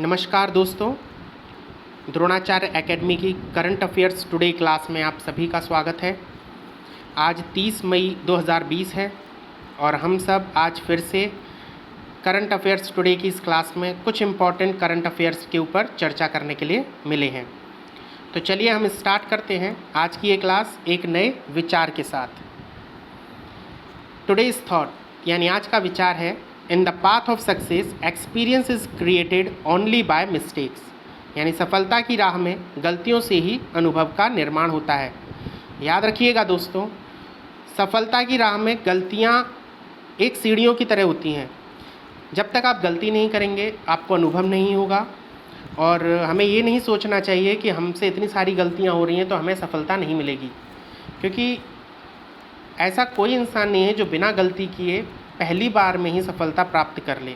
नमस्कार दोस्तों, द्रोणाचार्य एकेडमी की करंट अफेयर्स टुडे क्लास में आप सभी का स्वागत है। आज 30 मई 2020 है और हम सब आज फिर से करंट अफेयर्स टुडे की इस क्लास में कुछ इम्पॉर्टेंट करंट अफेयर्स के ऊपर चर्चा करने के लिए मिले हैं। तो चलिए हम स्टार्ट करते हैं आज की ये क्लास एक नए विचार के साथ। टुडेज थॉट यानी आज का विचार है, in the path of success experience is created only by mistakes. यानी सफलता की राह में गलतियों से ही अनुभव का निर्माण होता है। याद रखिएगा दोस्तों, सफलता की राह में गलतियां एक सीढ़ियों की तरह होती हैं। जब तक आप गलती नहीं करेंगे आपको अनुभव नहीं होगा और हमें ये नहीं सोचना चाहिए कि हमसे इतनी सारी गलतियां हो रही हैं तो हमें सफलता नहीं मिलेगी, क्योंकि ऐसा कोई इंसान नहीं है जो बिना गलती किए पहली बार में ही सफलता प्राप्त कर ले।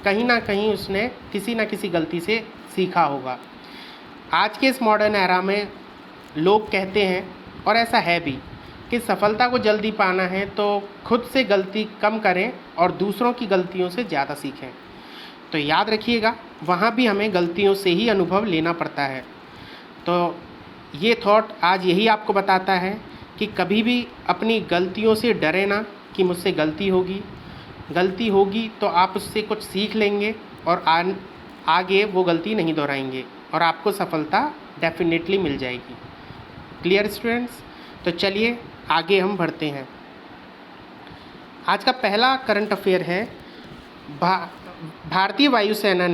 कहीं ना कहीं उसने किसी न किसी गलती से सीखा होगा। आज के इस मॉडर्न एरा में लोग कहते हैं, और ऐसा है भी, कि सफलता को जल्दी पाना है तो खुद से गलती कम करें और दूसरों की गलतियों से ज़्यादा सीखें। तो याद रखिएगा, वहाँ भी हमें गलतियों से ही अनुभव लेना पड़ता है। तो ये थॉट आज यही आपको बताता है कि कभी भी अपनी गलतियों से डरे ना कि मुझसे गलती होगी तो आप उससे कुछ सीख लेंगे और आगे वो गलती नहीं दोहराएंगे और आपको सफलता डेफिनेटली मिल जाएगी। Clear students? तो चलिए आगे हम बढ़ते हैं। आज का पहला करंट अफेयर है, भारतीय वायुसेना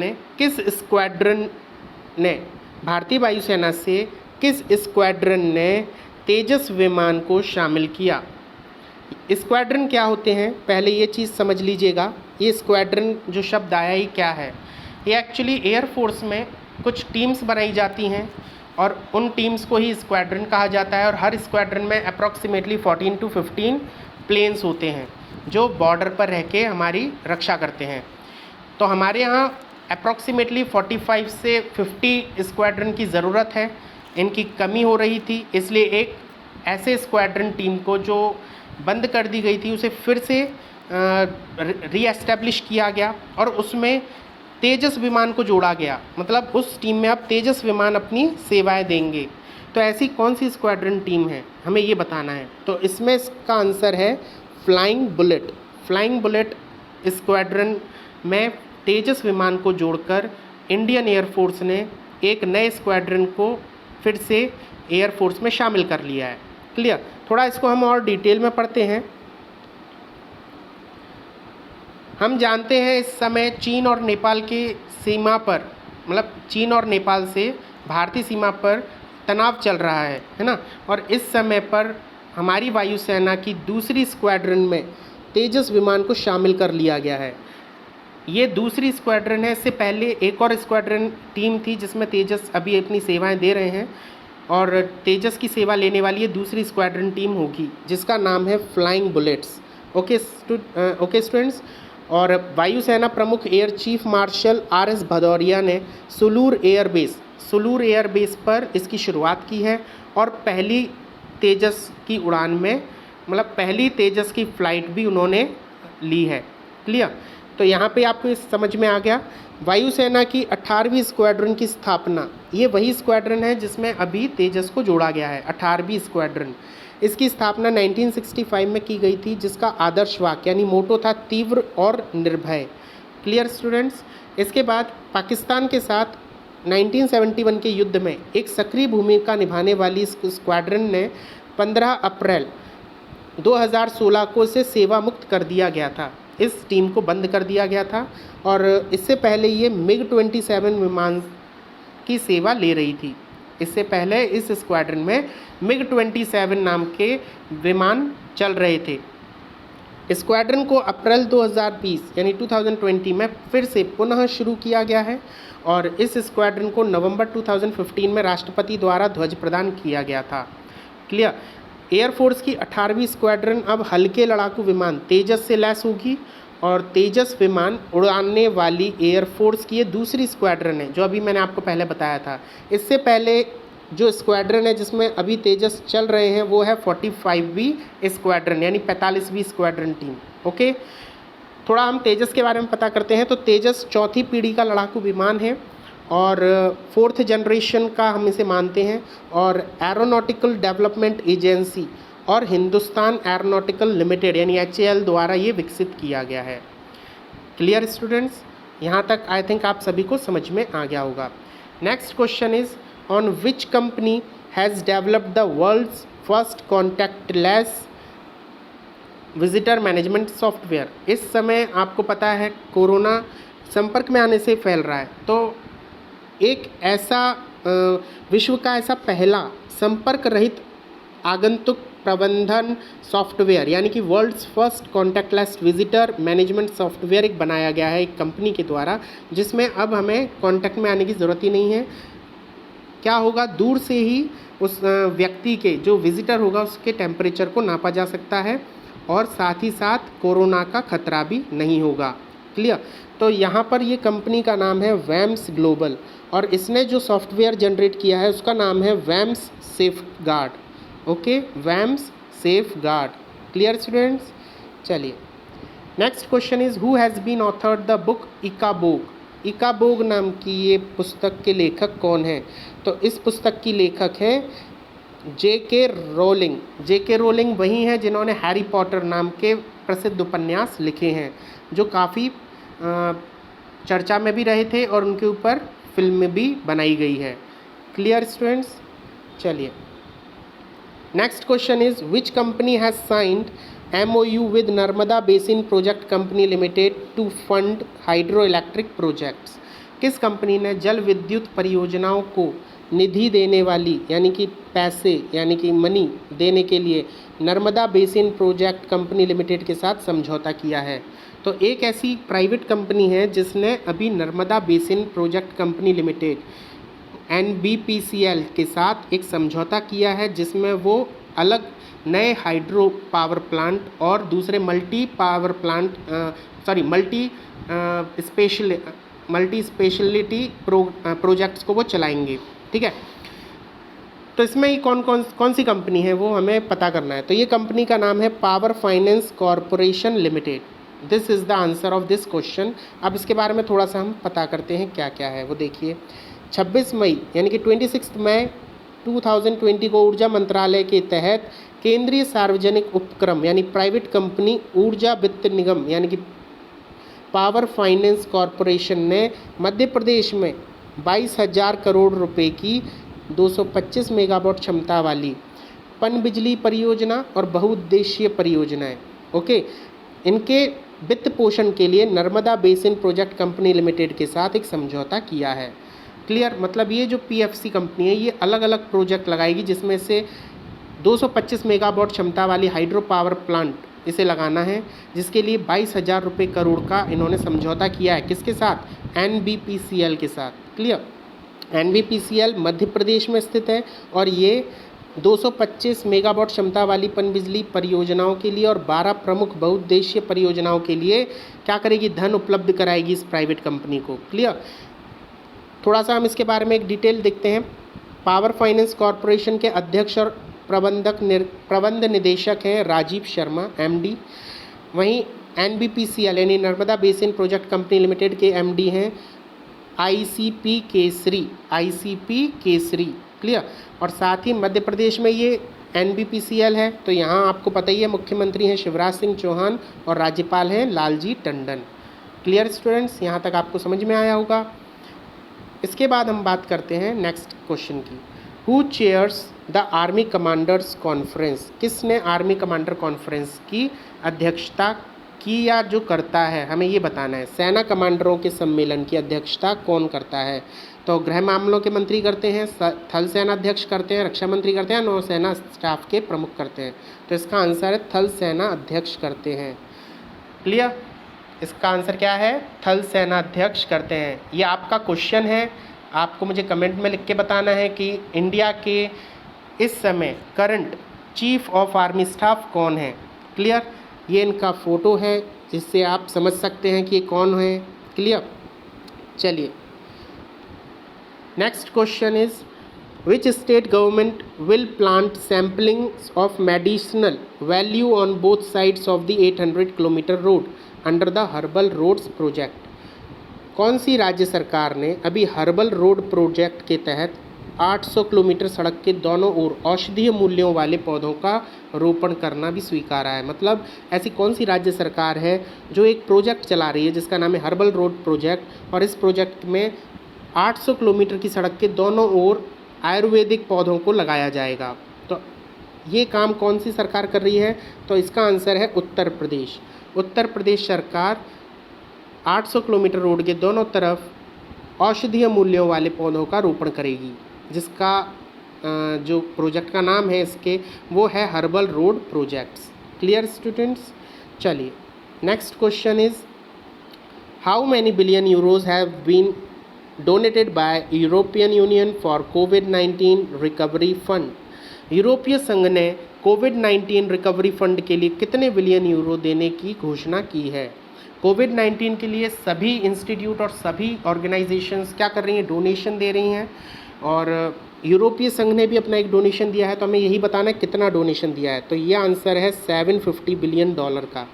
से किस स्क्वाड्रन ने तेजस विमान को शामिल किया। स्क्वाड्रन क्या होते हैं, पहले ये चीज़ समझ लीजिएगा। ये स्क्वाड्रन जो शब्द आया ही क्या है, ये एक्चुअली एयरफोर्स में कुछ टीम्स बनाई जाती हैं और उन टीम्स को ही स्क्वाड्रन कहा जाता है। और हर स्क्वाड्रन में अप्रॉक्सीमेटली 14 to 15 प्लेन्स होते हैं जो बॉर्डर पर रह के हमारी रक्षा करते हैं। तो हमारे यहाँ अप्रॉक्सीमेटली 45 से 50 स्क्वाड्रन की ज़रूरत है। इनकी कमी हो रही थी, इसलिए एक ऐसे स्क्वाड्रन टीम को जो बंद कर दी गई थी उसे फिर से रीएस्टैब्लिश किया गया और उसमें तेजस विमान को जोड़ा गया। मतलब उस टीम में अब तेजस विमान अपनी सेवाएं देंगे। तो ऐसी कौन सी स्क्वाड्रन टीम है, हमें ये बताना है। तो इसमें इसका आंसर है flying bullet. Flying bullet squadron में तेजस विमान को जोड़कर इंडियन एयरफोर्स ने एक नए स्क्वाड्रन को फिर से एयरफोर्स में शामिल कर लिया है। क्लियर? थोड़ा इसको हम और डिटेल में पढ़ते हैं। हम जानते हैं इस समय चीन और नेपाल की सीमा पर, मतलब चीन और नेपाल से भारतीय सीमा पर तनाव चल रहा है ना। और इस समय पर हमारी वायुसेना की दूसरी स्क्वाड्रन में तेजस विमान को शामिल कर लिया गया है। ये दूसरी स्क्वाड्रन है। इससे पहले एक और स्क्वाड्रन टीम थी जिसमें तेजस अभी अपनी सेवाएं दे रहे हैं और तेजस की सेवा लेने वाली ये दूसरी स्क्वाड्रन टीम होगी जिसका नाम है फ्लाइंग बुलेट्स। Okay students. और वायुसेना प्रमुख air chief marshal RS Bhadauria ने सुलूर एयरबेस पर इसकी शुरुआत की है और पहली तेजस की उड़ान में, मतलब पहली तेजस की फ़्लाइट भी उन्होंने ली है। क्लियर? तो यहाँ पे आपको समझ में आ गया। वायुसेना की 18वीं स्क्वाड्रन की स्थापना, ये वही स्क्वाड्रन है जिसमें अभी तेजस को जोड़ा गया है, 18वीं स्क्वाड्रन। इसकी स्थापना 1965 में की गई थी, जिसका आदर्श वाक्य यानी मोटो था तीव्र और निर्भय। Clear students? इसके बाद पाकिस्तान के साथ 1971 के युद्ध में एक सक्रिय भूमिका निभाने वाली इस स्क्वाड्रन ने 15 अप्रैल 2016 को इसे सेवा मुक्त कर दिया गया था। इस टीम को बंद कर दिया गया था और इससे पहले ये MiG-27 विमान की सेवा ले रही थी। इससे पहले इस स्क्वाड्रन में MiG-27 नाम के विमान चल रहे थे। स्क्वाड्रन को अप्रैल 2020 यानी 2020 में फिर से पुनः शुरू किया गया है और इस स्क्वाड्रन को नवंबर 2015 में राष्ट्रपति द्वारा ध्वज प्रदान किया गया था। क्लियर? एयरफोर्स की 18वीं स्क्वाड्रन अब हल्के लड़ाकू विमान तेजस से लैस होगी और तेजस विमान उड़ाने वाली एयरफोर्स की ये दूसरी स्क्वाड्रन है जो अभी मैंने आपको पहले बताया था। इससे पहले जो स्क्वाड्रन है जिसमें अभी तेजस चल रहे हैं वो है 45वीं स्क्वाड्रन यानी 45वीं स्क्वाड्रन टीम। ओके, थोड़ा हम तेजस के बारे में पता करते हैं। तो तेजस चौथी पीढ़ी का लड़ाकू विमान है और फोर्थ जनरेशन का हम इसे मानते हैं, और एरोनॉटिकल डेवलपमेंट एजेंसी और हिंदुस्तान एरोनॉटिकल लिमिटेड यानी HAL द्वारा ये विकसित किया गया है। क्लियर स्टूडेंट्स, यहाँ तक आई थिंक आप सभी को समझ में आ गया होगा। Next question is on which company has developed the world's first contactless visitor management software. इस समय आपको पता है कोरोना संपर्क में आने से फैल रहा है, तो एक ऐसा विश्व का ऐसा पहला संपर्क रहित आगंतुक प्रबंधन सॉफ्टवेयर यानी कि world's first contactless visitor management software एक बनाया गया है एक कंपनी के द्वारा, जिसमें अब हमें कांटेक्ट में आने की ज़रूरत ही नहीं है। क्या होगा, दूर से ही उस व्यक्ति के जो विजिटर होगा उसके टेम्परेचर को नापा जा सकता है और साथ ही साथ कोरोना का खतरा भी नहीं होगा। क्लियर। तो यहाँ पर ये कंपनी का नाम है वैम्स ग्लोबल और इसने जो सॉफ्टवेयर जनरेट किया है उसका नाम है वैम्स सेफगार्ड। ओके, वैम्स सेफगार्ड। Clear students. चलिए next question is who has been authored the book Ickabog. Ickabog नाम की ये पुस्तक के लेखक कौन है? तो इस पुस्तक की लेखक है J.K. रोलिंग। J.K. रोलिंग वही हैं जिन्होंने हैरी पॉटर नाम के प्रसिद्ध उपन्यास लिखे हैं जो काफ़ी चर्चा में भी रहे थे और उनके ऊपर फिल्म भी बनाई गई है। Clear students. चलिए next question is which company has signed MOU with Narmada basin project company limited to fund hydroelectric projects. किस कंपनी ने जल विद्युत परियोजनाओं को निधि देने वाली यानी कि पैसे यानी कि मनी देने के लिए Narmada basin project company limited के साथ समझौता किया है? तो एक ऐसी प्राइवेट कंपनी है जिसने अभी Narmada basin project company limited NBPCL के साथ एक समझौता किया है जिसमें वो अलग नए हाइड्रो पावर प्लांट और दूसरे मल्टी स्पेशलिटी प्रोजेक्ट्स को वो चलाएंगे। ठीक है, तो इसमें ही कौन सी कंपनी है वो हमें पता करना है। तो ये कंपनी का नाम है power finance corporation limited. This is the answer of this question. अब इसके बारे में थोड़ा सा हम पता करते हैं क्या क्या है वो देखिए। 26 मई यानी कि 26 मई 2020 को ऊर्जा मंत्रालय के तहत केंद्रीय सार्वजनिक उपक्रम यानी प्राइवेट कंपनी ऊर्जा वित्त निगम यानी कि पावर फाइनेंस कॉरपोरेशन ने मध्य प्रदेश में 22,000 करोड़ रुपए की 225 मेगावाट क्षमता वाली पनबिजली परियोजना और बहुउद्देशीय परियोजनाएं इनके वित्त पोषण के लिए Narmada basin project company limited के साथ एक समझौता किया है। क्लियर। मतलब ये जो PFC कंपनी है ये अलग अलग प्रोजेक्ट लगाएगी जिसमें से 225 मेगावाट क्षमता वाली हाइड्रो पावर प्लांट इसे लगाना है, जिसके लिए 22,000 रुपये करोड़ का इन्होंने समझौता किया है। किसके साथ? NBPCL के साथ। क्लियर। NBPCL मध्य प्रदेश में स्थित है और ये 225 मेगावाट क्षमता वाली पनबिजली परियोजनाओं के लिए और 12 प्रमुख बहुउद्देशीय परियोजनाओं के लिए क्या करेगी? धन उपलब्ध कराएगी इस प्राइवेट कंपनी को। क्लियर। थोड़ा सा हम इसके बारे में एक डिटेल देखते हैं। पावर फाइनेंस कॉरपोरेशन के अध्यक्ष और प्रबंध निदेशक हैं राजीव शर्मा MD। वहीं NBPCL यानी Narmada basin project company limited के MD हैं ICP केसरी। क्लियर। और साथ ही मध्य प्रदेश में ये NBPCL है, तो यहाँ आपको पता ही है मुख्यमंत्री हैं शिवराज सिंह चौहान और राज्यपाल हैं लालजी टंडन। क्लियर स्टूडेंट्स, यहाँ तक आपको समझ में आया होगा। इसके बाद हम बात करते हैं नेक्स्ट क्वेश्चन की। Who chairs the army commanders conference. किसने आर्मी कमांडर कॉन्फ्रेंस की अध्यक्षता की या जो करता है, हमें ये बताना है। सेना कमांडरों के सम्मेलन की अध्यक्षता कौन करता है? तो गृह मामलों के मंत्री करते हैं, थल सेना अध्यक्ष करते हैं, रक्षा मंत्री करते हैं, नौसेना स्टाफ के प्रमुख करते हैं। तो इसका आंसर है थल सेना अध्यक्ष करते हैं। क्लियर। इसका आंसर क्या है? थल सेना अध्यक्ष करते हैं। ये आपका क्वेश्चन है, आपको मुझे कमेंट में लिख के बताना है कि इंडिया के इस समय current chief of army staff कौन है। क्लियर। ये इनका फ़ोटो है जिससे आप समझ सकते हैं कि ये कौन है। क्लियर। चलिए next question is which state government will plant samplings of medicinal value on both sides of the 800 kilometre road under the herbal roads project. कौन सी राज्य सरकार ने अभी हर्बल रोड प्रोजेक्ट के तहत 800 किलोमीटर सड़क के दोनों ओर औषधीय मूल्यों वाले पौधों का रोपण करना भी स्वीकारा है? मतलब ऐसी कौन सी राज्य सरकार है जो एक प्रोजेक्ट चला रही है जिसका नाम है हर्बल रोड प्रोजेक्ट, और इस प्रोजेक्ट में 800 किलोमीटर की सड़क के दोनों ओर आयुर्वेदिक पौधों को लगाया जाएगा? तो ये काम कौन सी सरकार कर रही है? तो इसका आंसर है उत्तर प्रदेश। उत्तर प्रदेश सरकार 800 किलोमीटर रोड के दोनों तरफ औषधीय मूल्यों वाले पौधों का रोपण करेगी, जिसका जो प्रोजेक्ट का नाम है इसके वो है herbal road projects. Clear students? चलिए next question is how many billion euros have been donated by European Union for कोविड-19 रिकवरी फंड? यूरोपीय संघ ने कोविड-19 रिकवरी फंड के लिए कितने बिलियन यूरो देने की घोषणा की है? कोविड-19 के लिए सभी इंस्टीट्यूट और सभी ऑर्गेनाइजेशंस क्या कर रही हैं? डोनेशन दे रही हैं, और यूरोपीय संघ ने भी अपना एक डोनेशन दिया है। तो हमें यही बताना है कितना डोनेशन दिया है। तो ये आंसर है $750 बिलियन का।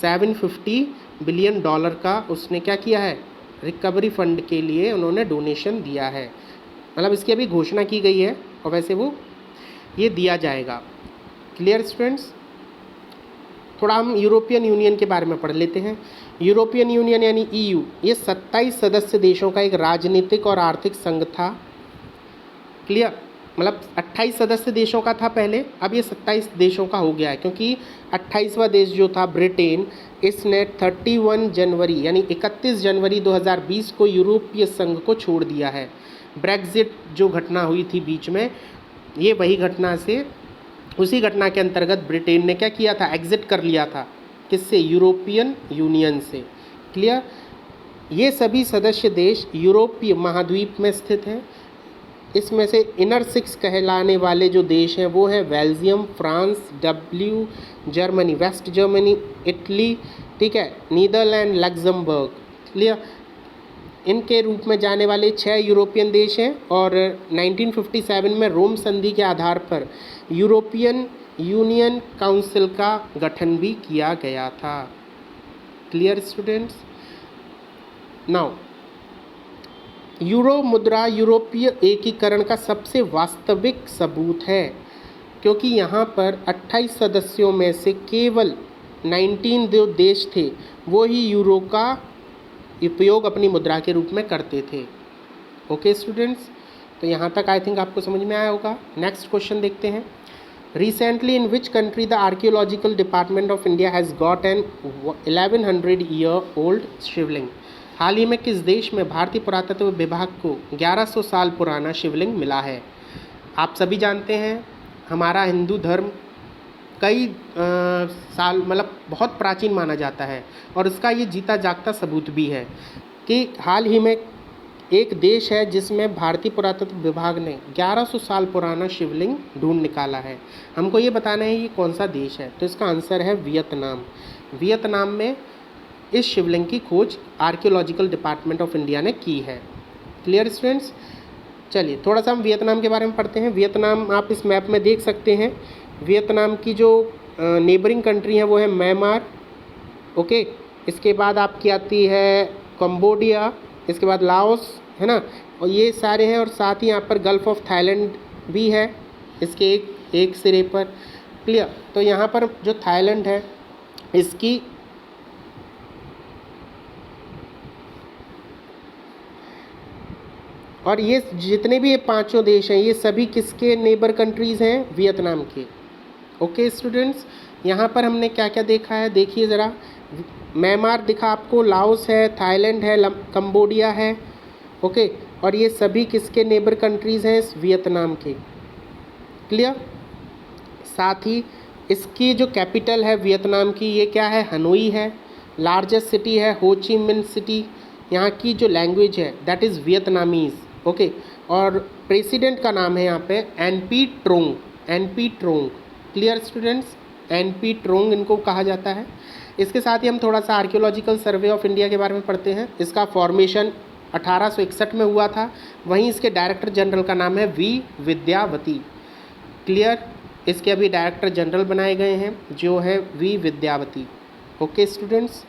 $750 बिलियन का उसने क्या किया है? रिकवरी फंड के लिए उन्होंने डोनेशन दिया है। मतलब इसकी अभी घोषणा की गई है और वैसे वो ये दिया जाएगा। Clear students? थोड़ा हम यूरोपियन यूनियन के बारे में पढ़ लेते हैं। यूरोपियन यूनियन यानी EU ये 27 सदस्य देशों का एक राजनीतिक और आर्थिक संघ था। क्लियर? मतलब 28 सदस्य देशों का था पहले, अब ये 27 देशों का हो गया है, क्योंकि 28वां देश जो था ब्रिटेन, इसने 31 जनवरी यानी 31 जनवरी 2020 को यूरोपीय संघ को छोड़ दिया है। ब्रेक्जिट जो घटना हुई थी बीच में, ये वही घटना से, उसी घटना के अंतर्गत ब्रिटेन ने क्या किया था? एग्जिट कर लिया था। किससे? यूरोपियन यूनियन से। क्लियर? ये सभी सदस्य देश यूरोपीय महाद्वीप में स्थित हैं। इसमें से इनर 6 कहलाने वाले जो देश हैं वो हैं Belgium, France, Germany, West Germany, Italy, ठीक है, नीदरलैंड, लग्जमबर्ग। क्लियर? इनके रूप में जाने वाले 6 यूरोपियन देश हैं, और 1957 में रोम संधि के आधार पर यूरोपियन यूनियन काउंसिल का गठन भी किया गया था। Clear students? नाउ यूरो मुद्रा यूरोपीय एकीकरण का सबसे वास्तविक सबूत है, क्योंकि यहाँ पर 28 सदस्यों में से केवल 19 जो देश थे वो ही यूरो का उपयोग अपनी मुद्रा के रूप में करते थे। Okay students? तो यहाँ तक आई थिंक आपको समझ में आया होगा। नेक्स्ट क्वेश्चन देखते हैं। Recently in which country the archaeological department of India has got an 1100 year old shivling? हाल ही में किस देश में भारतीय पुरातत्व विभाग को 1100 साल पुराना शिवलिंग मिला है? आप सभी जानते हैं हमारा हिंदू धर्म कई साल मतलब बहुत प्राचीन माना जाता है, और इसका ये जीता जागता सबूत भी है कि हाल ही में एक देश है जिसमें भारतीय पुरातत्व विभाग ने 1100 साल पुराना शिवलिंग ढूंढ निकाला है। हमको ये बताना है ये कौन सा देश है। तो इसका आंसर है वियतनाम। वियतनाम में इस शिवलिंग की खोज आर्कियोलॉजिकल डिपार्टमेंट ऑफ इंडिया ने की है। Clear students? चलिए थोड़ा सा हम वियतनाम के बारे में पढ़ते हैं। वियतनाम आप इस मैप में देख सकते हैं। वियतनाम की जो नेबरिंग कंट्री है वो है म्यांमार। ओके, इसके बाद आपकी आती है कंबोडिया, इसके बाद लाओस, है ना, और ये सारे हैं, और साथ ही यहाँ पर गल्फ ऑफ थाईलैंड भी है इसके एक सिरे पर। क्लियर? तो यहाँ पर जो थाईलैंड है इसकी और ये जितने भी ये पांचों देश हैं ये सभी किसके नेबर कंट्रीज़ हैं? वियतनाम के। ओके स्टूडेंट्स, यहाँ पर हमने क्या क्या देखा है देखिए ज़रा। म्यांमार दिखा आपको, लाओस है, थाईलैंड है, कंबोडिया है। ओके, और ये सभी किसके नेबर कंट्रीज़ हैं? वियतनाम के। क्लियर? साथ ही इसकी जो कैपिटल है वियतनाम की ये क्या है? हनोई है। लार्जेस्ट सिटी है हो ची मिन्ह सिटी। यहाँ की जो लैंग्वेज है दैट इज़ वियतनामीज़। ओके, और प्रेसिडेंट का नाम है यहाँ पे NP ट्रोंग। NP ट्रोंग। Clear students? NP ट्रोंग इनको कहा जाता है। इसके साथ ही हम थोड़ा सा आर्कियोलॉजिकल सर्वे ऑफ इंडिया के बारे में पढ़ते हैं। इसका फॉर्मेशन 1861 में हुआ था। वहीं इसके डायरेक्टर जनरल का नाम है V विद्यावती। क्लियर? इसके अभी डायरेक्टर जनरल बनाए गए हैं जो है V विद्यावती। Okay students?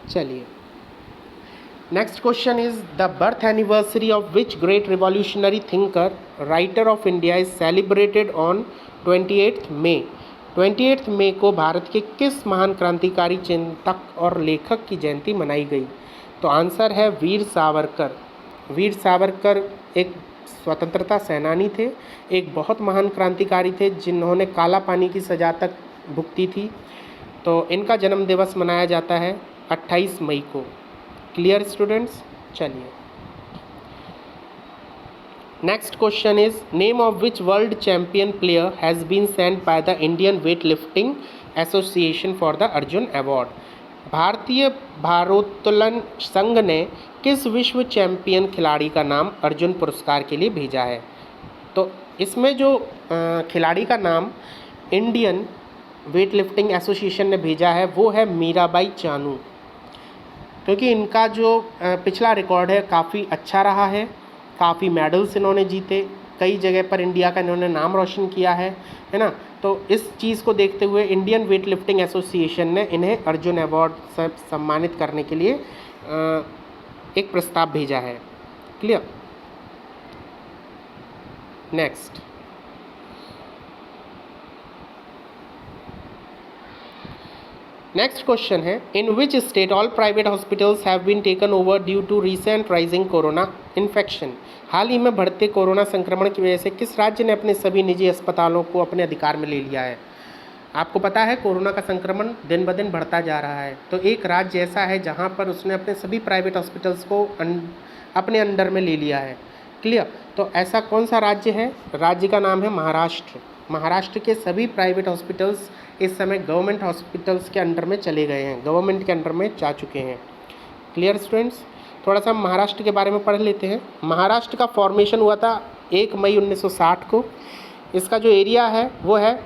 चलिए next question is the birth anniversary of which great revolutionary thinker writer of India is celebrated on 28 May. 28 मई को भारत के किस महान क्रांतिकारी चिंतक और लेखक की जयंती मनाई गई? तो आंसर है वीर सावरकर। वीर सावरकर एक स्वतंत्रता सेनानी थे, एक बहुत महान क्रांतिकारी थे जिन्होंने काला पानी की सज़ा तक भुगती थी। तो इनका जन्म दिवस मनाया जाता है 28 मई को। Clear students? चलिए next question is name of which world champion player has been sent by the Indian weightlifting association for the Arjuna award. भारतीय भारोत्तोलन संघ ने किस विश्व चैंपियन खिलाड़ी का नाम अर्जुन पुरस्कार के लिए भेजा है? तो इसमें जो खिलाड़ी का नाम इंडियन वेट लिफ्टिंग एसोसिएशन ने भेजा है वो है मीराबाई चानू, क्योंकि इनका जो पिछला रिकॉर्ड है काफ़ी अच्छा रहा है, काफ़ी मेडल्स इन्होंने जीते, कई जगह पर इंडिया का इन्होंने नाम रोशन किया है ना। तो इस चीज़ को देखते हुए इंडियन वेट लिफ्टिंग एसोसिएशन ने इन्हें अर्जुन अवार्ड से सम्मानित करने के लिए एक प्रस्ताव भेजा है। क्लियर? नेक्स्ट क्वेश्चन है in which state all private hospitals have been taken over due to recent rising corona infection. हाल ही में बढ़ते कोरोना संक्रमण की वजह से किस राज्य ने अपने सभी निजी अस्पतालों को अपने अधिकार में ले लिया है? आपको पता है कोरोना का संक्रमण दिन ब दिन बढ़ता जा रहा है, तो एक राज्य ऐसा है जहां पर उसने अपने सभी प्राइवेट हॉस्पिटल्स को अपने अंडर में ले लिया है। क्लियर? तो ऐसा कौन सा राज्य है? राज्य का नाम है महाराष्ट्र। महाराष्ट्र के सभी प्राइवेट हॉस्पिटल्स इस समय गवर्नमेंट हॉस्पिटल्स के अंडर में चले गए हैं, गवर्नमेंट के अंडर में जा चुके हैं। Clear students? थोड़ा सा महाराष्ट्र के बारे में पढ़ लेते हैं। महाराष्ट्र का फॉर्मेशन हुआ था 1 मई 1960 को। इसका जो एरिया है वो है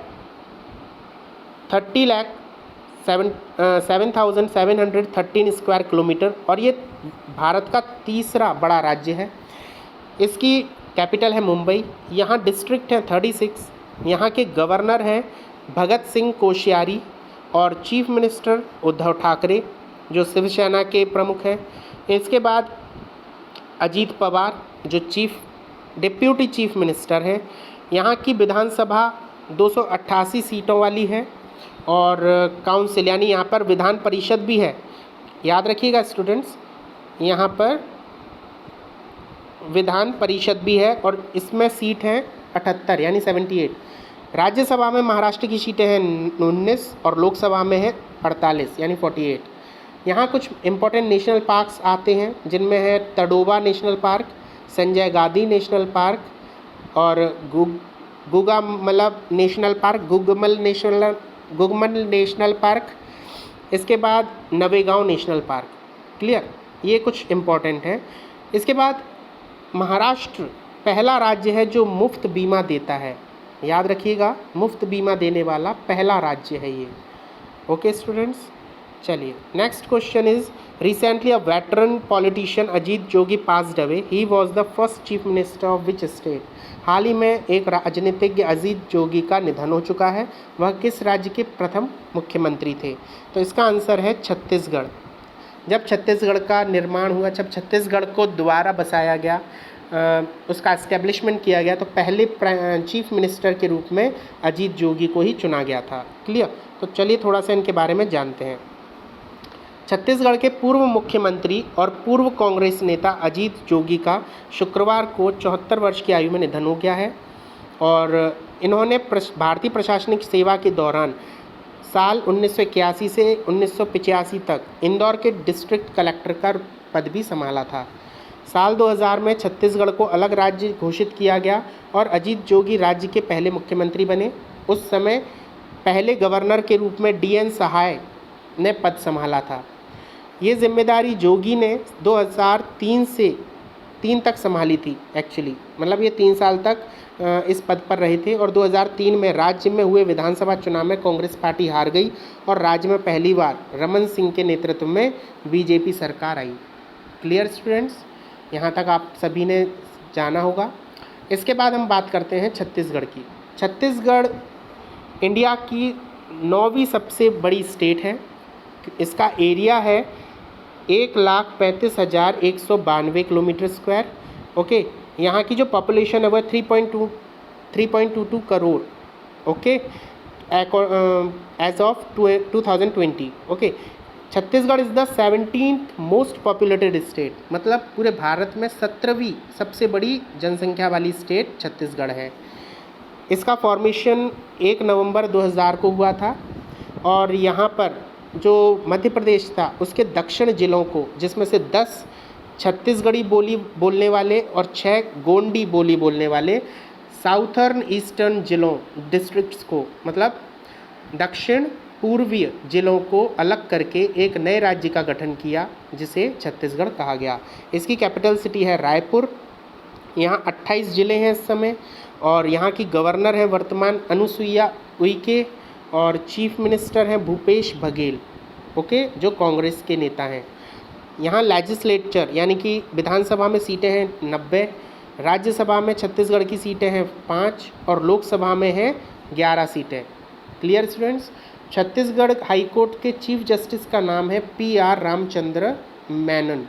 30,0713 स्क्वायर किलोमीटर और ये भारत का तीसरा बड़ा राज्य है। इसकी कैपिटल है मुंबई। यहाँ डिस्ट्रिक्ट है 36। यहाँ के गवर्नर हैं भगत सिंह कोश्यारी और चीफ मिनिस्टर उद्धव ठाकरे जो शिवसेना के प्रमुख हैं। इसके बाद अजीत पवार जो डिप्यूटी चीफ मिनिस्टर हैं। यहाँ की विधानसभा 288 सीटों वाली है और काउंसिल यानी यहाँ पर विधान परिषद भी है। याद रखिएगा स्टूडेंट्स, यहाँ पर विधान परिषद भी है और इसमें सीट हैं 78 यानी 78। राज्यसभा में महाराष्ट्र की सीटें हैं 19 और लोकसभा में है 48 यानी 48। यहाँ कुछ इम्पोर्टेंट नेशनल पार्क्स आते हैं जिनमें है Tadoba national park, Sanjay Gandhi national park और Gugamal national park, Gugamal national park. इसके बाद नवेगांव नेशनल पार्क। क्लियर? ये कुछ इम्पोर्टेंट है। इसके बाद महाराष्ट्र पहला राज्य है जो मुफ्त बीमा देता है। याद रखिएगा, मुफ्त बीमा देने वाला पहला राज्य है ये। Okay students? चलिए next question is recently a veteran politician Ajit Jogi passed away. He was the first chief minister of which state. हाल ही में एक राजनीतिज्ञ अजीत जोगी का निधन हो चुका है। वह किस राज्य के प्रथम मुख्यमंत्री थे? तो इसका आंसर है छत्तीसगढ़। जब छत्तीसगढ़ का निर्माण हुआ, जब छत्तीसगढ़ को दोबारा बसाया गया, उसका एस्टेब्लिशमेंट किया गया, तो पहले चीफ मिनिस्टर के रूप में अजीत जोगी को ही चुना गया था। क्लियर? तो चलिए थोड़ा सा इनके बारे में जानते हैं। छत्तीसगढ़ के पूर्व मुख्यमंत्री और पूर्व कांग्रेस नेता अजीत जोगी का शुक्रवार को 74 वर्ष की आयु में निधन हो गया है और इन्होंने भारतीय प्रशासनिक सेवा के दौरान साल 1981 से 1985 तक इंदौर के डिस्ट्रिक्ट कलेक्टर का पद भी संभाला था। साल 2000 में छत्तीसगढ़ को अलग राज्य घोषित किया गया और अजीत जोगी राज्य के पहले मुख्यमंत्री बने। उस समय पहले गवर्नर के रूप में DN सहाय ने पद संभाला था। ये जिम्मेदारी जोगी ने 2003 से 3 तक संभाली थी एक्चुअली, मतलब ये 3 साल तक इस पद पर रहे थे और 2003 में राज्य में हुए विधानसभा चुनाव में कांग्रेस पार्टी हार गई और राज्य में पहली बार रमन सिंह के नेतृत्व में BJP सरकार आई। Clear students? यहाँ तक आप सभी ने जाना होगा। इसके बाद हम बात करते हैं छत्तीसगढ़ की। छत्तीसगढ़ इंडिया की 9वीं सबसे बड़ी स्टेट है। इसका एरिया है 1,35,192 किलोमीटर स्क्वायर। ओके, यहाँ की जो पॉपुलेशन है वो 3.22 crore. Okay, as of 2020। Okay, Chhattisgarh is the 17th most populated state, मतलब पूरे भारत में 17वीं सबसे बड़ी जनसंख्या वाली स्टेट छत्तीसगढ़ है। इसका फॉर्मेशन 1 नवंबर 2000 को हुआ था और यहाँ पर जो मध्य प्रदेश था उसके दक्षिण जिलों को, जिसमें से 10 छत्तीसगढ़ी बोली बोलने वाले और 6 गोंडी बोली बोलने वाले साउथर्न ईस्टर्न जिलों डिस्ट्रिक्ट्स को, मतलब दक्षिण पूर्वीय जिलों को अलग करके एक नए राज्य का गठन किया जिसे छत्तीसगढ़ कहा गया। इसकी कैपिटल सिटी है रायपुर। यहाँ 28 ज़िले हैं इस समय और यहाँ की गवर्नर हैं वर्तमान अनुसुईया उइके और चीफ मिनिस्टर हैं भूपेश बघेल। ओके, जो कांग्रेस के नेता हैं। यहाँ लेजिस्लेचर यानी कि विधानसभा में सीटें हैं 90, राज्यसभा में छत्तीसगढ़ की सीटें हैं 5 और लोकसभा में हैं 11 सीटें। Clear students? छत्तीसगढ़ हाईकोर्ट के चीफ जस्टिस का नाम है PR Ramachandra Menon.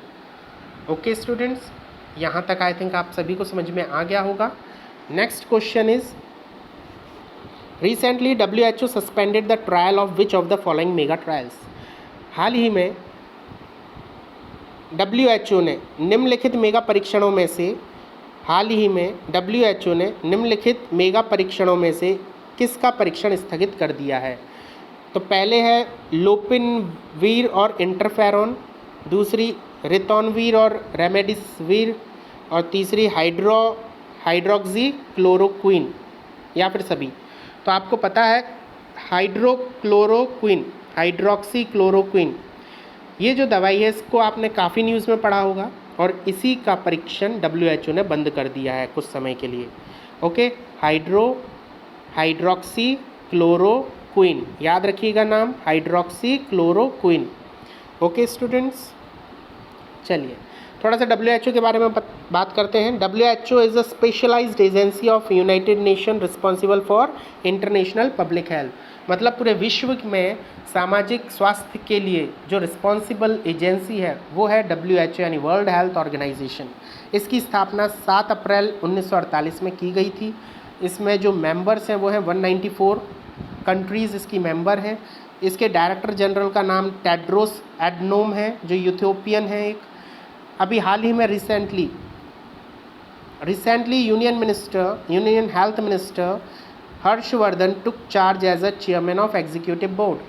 Okay students, यहाँ तक आई थिंक आप सभी को समझ में आ गया होगा। Next question is recently WHO suspended the trial of which of the following mega trials. हाल ही में WHO ने निम्नलिखित मेगा परीक्षणों में से किसका परीक्षण स्थगित कर दिया है? तो पहले है लोपिनवीर और इंटरफेरॉन, दूसरी रितोनवीर और रेमेडिसिविर और तीसरी हाइड्रोक्सी क्लोरोक्विन या फिर सभी। तो आपको पता है हाइड्रोक्सी क्लोरोक्विन ये जो दवाई है इसको आपने काफ़ी न्यूज़ में पढ़ा होगा और इसी का परीक्षण WHO ने बंद कर दिया है कुछ समय के लिए। ओके, हाइड्रोक्सी क्लोरोक्विन, याद रखिएगा नाम, हाइड्रोक्सी क्लोरोक्विन। ओके स्टूडेंट्स, चलिए थोड़ा सा WHO के बारे में बात करते हैं। WHO is a specialised agency of United Nation responsible for international public health, मतलब पूरे विश्व में सामाजिक स्वास्थ्य के लिए जो रिस्पॉन्सिबल एजेंसी है वो है WHO यानी वर्ल्ड हेल्थ ऑर्गेनाइजेशन। इसकी स्थापना 7 अप्रैल 1948 में की गई थी। इसमें जो मेंबर्स हैं वो हैं 194 कंट्रीज़ इसकी मेंबर हैं। इसके डायरेक्टर जनरल का नाम टेड्रोस एडनोम है जो यूथियोपियन है एक। अभी हाल ही में recently union health minister Harshvardhan took charge as a chairman of executive board.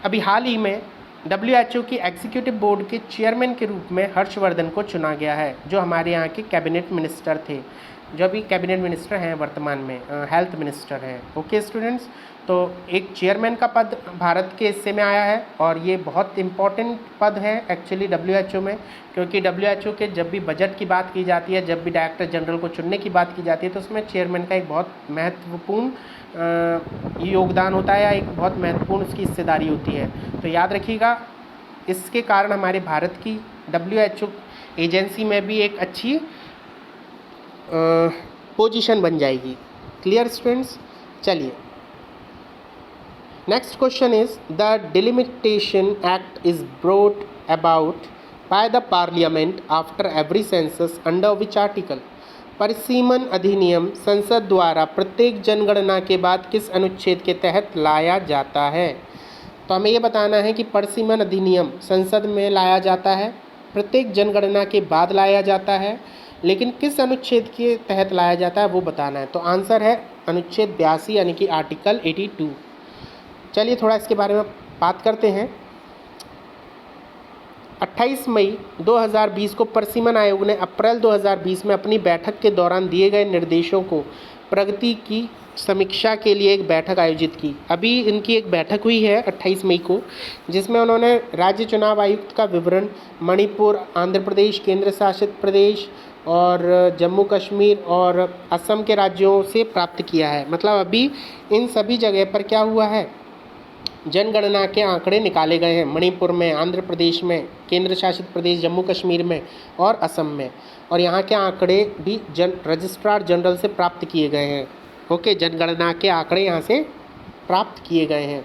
अभी हाल ही में WHO की एग्जीक्यूटिव बोर्ड के चेयरमैन के रूप में हर्षवर्धन को चुना गया है, जो हमारे यहाँ के कैबिनेट मिनिस्टर थे, जो अभी कैबिनेट मिनिस्टर हैं वर्तमान में, हेल्थ मिनिस्टर हैं। ओके स्टूडेंट्स, तो एक चेयरमैन का पद भारत के हिस्से में आया है और ये बहुत इम्पॉर्टेंट पद है एक्चुअली WHO में, क्योंकि WHO के जब भी बजट की बात की जाती है, जब भी डायरेक्टर जनरल को चुनने की बात की जाती है, तो उसमें चेयरमैन का एक बहुत महत्वपूर्ण योगदान होता है या एक बहुत महत्वपूर्ण उसकी हिस्सेदारी होती है। तो याद रखिएगा, इसके कारण हमारे भारत की WHO एजेंसी में भी एक अच्छी पोजीशन बन जाएगी। Clear students? चलिए next question is the delimitation act is brought about by the parliament after every census under which article. परिसीमन अधिनियम संसद द्वारा प्रत्येक जनगणना के बाद किस अनुच्छेद के तहत लाया जाता है? तो हमें ये बताना है कि परिसीमन अधिनियम संसद में लाया जाता है, प्रत्येक जनगणना के बाद लाया जाता है, लेकिन किस अनुच्छेद के तहत लाया जाता है वो बताना है। तो आंसर है अनुच्छेद 82 यानी कि आर्टिकल 82। चलिए थोड़ा इसके बारे में बात करते हैं। 28 मई 2020 को परिसीमन आयोग ने अप्रैल 2020 में अपनी बैठक के दौरान दिए गए निर्देशों को प्रगति की समीक्षा के लिए एक बैठक आयोजित की। अभी इनकी एक बैठक हुई है 28 मई को, जिसमें उन्होंने राज्य चुनाव आयुक्त का विवरण मणिपुर, आंध्र प्रदेश, केंद्र शासित प्रदेश और जम्मू कश्मीर और असम के राज्यों से प्राप्त किया है। मतलब अभी इन सभी जगह पर क्या हुआ है, जनगणना के आंकड़े निकाले गए हैं, मणिपुर में, आंध्र प्रदेश में, केंद्र शासित प्रदेश जम्मू कश्मीर में और असम में, और यहाँ के आंकड़े भी रजिस्ट्रार जनरल से प्राप्त किए गए हैं। ओके, जनगणना के आंकड़े यहाँ से प्राप्त किए गए हैं।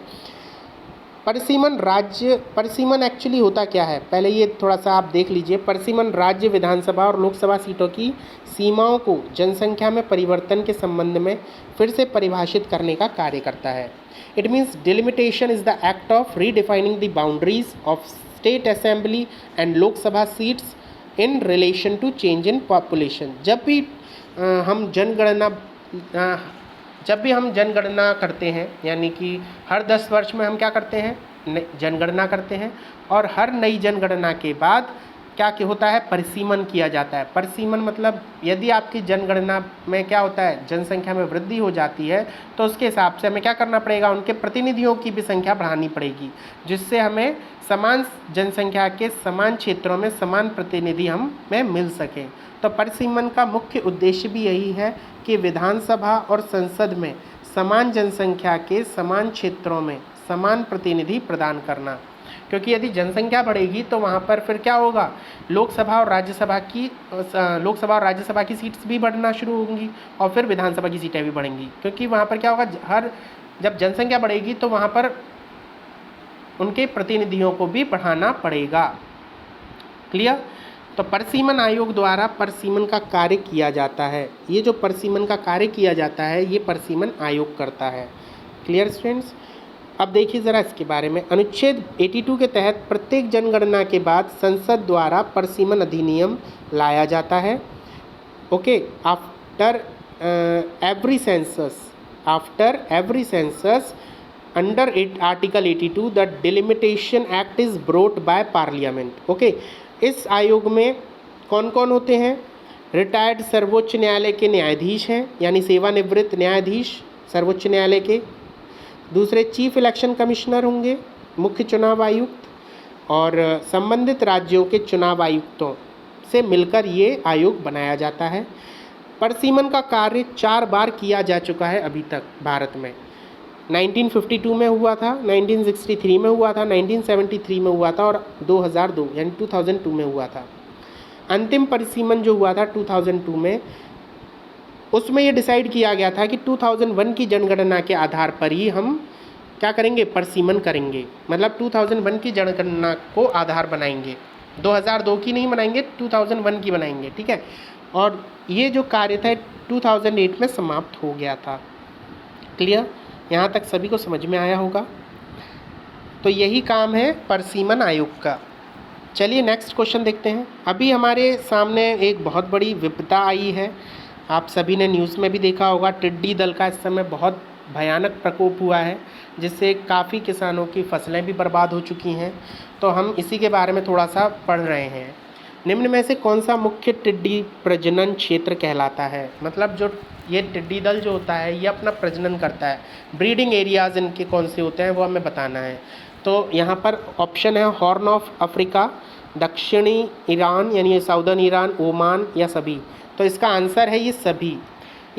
परिसीमन एक्चुअली होता क्या है, पहले ये थोड़ा सा आप देख लीजिए। परिसीमन राज्य विधानसभा और लोकसभा सीटों की सीमाओं को जनसंख्या में परिवर्तन के संबंध में फिर से परिभाषित करने का कार्य करता है। It means delimitation is the act of redefining the boundaries of state assembly and Lok Sabha seats in relation to change in population. जब भी हम जनगणना करते हैं, यानी कि हर 10 वर्ष में हम क्या करते हैं, जनगणना करते हैं, और हर नई जनगणना के बाद क्या होता है, परिसीमन किया जाता है। परिसीमन मतलब यदि आपकी जनगणना में क्या होता है, जनसंख्या में वृद्धि हो जाती है, तो उसके हिसाब से हमें क्या करना पड़ेगा, उनके प्रतिनिधियों की भी संख्या बढ़ानी पड़ेगी, जिससे हमें समान जनसंख्या के समान क्षेत्रों में समान प्रतिनिधि हमें मिल सकें। तो परिसीमन का मुख्य उद्देश्य भी यही है कि विधानसभा और संसद में समान जनसंख्या के समान क्षेत्रों में समान प्रतिनिधि प्रदान करना, क्योंकि यदि जनसंख्या बढ़ेगी तो वहाँ पर फिर क्या होगा, लोकसभा और राज्यसभा की सीट्स भी बढ़ना शुरू होंगी और फिर विधानसभा की सीटें भी बढ़ेंगी, क्योंकि वहाँ पर क्या होगा, जब जनसंख्या बढ़ेगी तो वहाँ पर उनके प्रतिनिधियों को भी बढ़ाना पड़ेगा। क्लियर। तो परिसीमन आयोग द्वारा परिसीमन का कार्य किया जाता है। ये जो परिसीमन का कार्य किया जाता है ये परिसीमन आयोग करता है। Clear students. अब देखिए ज़रा इसके बारे में। अनुच्छेद 82 के तहत प्रत्येक जनगणना के बाद संसद द्वारा परिसीमन अधिनियम लाया जाता है। Okay, after every census under article 82 the delimitation act is brought by parliament. Okay, इस आयोग में कौन कौन होते हैं, रिटायर्ड सर्वोच्च न्यायालय के न्यायाधीश हैं, यानी सेवानिवृत्त न्यायाधीश सर्वोच्च न्यायालय के। दूसरे चीफ इलेक्शन कमिश्नर होंगे, मुख्य चुनाव आयुक्त, और संबंधित राज्यों के चुनाव आयुक्तों से मिलकर ये आयोग बनाया जाता है। परिसीमन का कार्य 4 बार किया जा चुका है अभी तक भारत में। 1952 में हुआ था, 1963 में हुआ था, 1973 में हुआ था और 2002 यानी 2002 में हुआ था। अंतिम परिसीमन जो हुआ था 2002 में, उसमें ये डिसाइड किया गया था कि 2001 की जनगणना के आधार पर ही हम क्या करेंगे, परिसीमन करेंगे। मतलब 2001 की जनगणना को आधार बनाएंगे, 2002 की नहीं बनाएंगे, 2001 की बनाएंगे। ठीक है। और ये जो कार्य था 2008 में समाप्त हो गया था। क्लियर। यहाँ तक सभी को समझ में आया होगा। तो यही काम है परिसीमन आयोग का। चलिए नेक्स्ट क्वेश्चन देखते हैं। अभी हमारे सामने एक बहुत बड़ी विपदा आई है, आप सभी ने न्यूज़ में भी देखा होगा। टिड्डी दल का इस समय बहुत भयानक प्रकोप हुआ है, जिससे काफ़ी किसानों की फसलें भी बर्बाद हो चुकी हैं। तो हम इसी के बारे में थोड़ा सा पढ़ रहे हैं। निम्न में से कौन सा मुख्य टिड्डी प्रजनन क्षेत्र कहलाता है। मतलब जो ये टिड्डी दल जो होता है ये अपना प्रजनन करता है, ब्रीडिंग एरियाज़ इनके कौन से होते हैं वो हमें बताना है। तो यहाँ पर ऑप्शन है हॉर्न ऑफ अफ्रीका, दक्षिणी ईरान यानी साउदर्न ईरान, ओमान या सभी। तो इसका आंसर है ये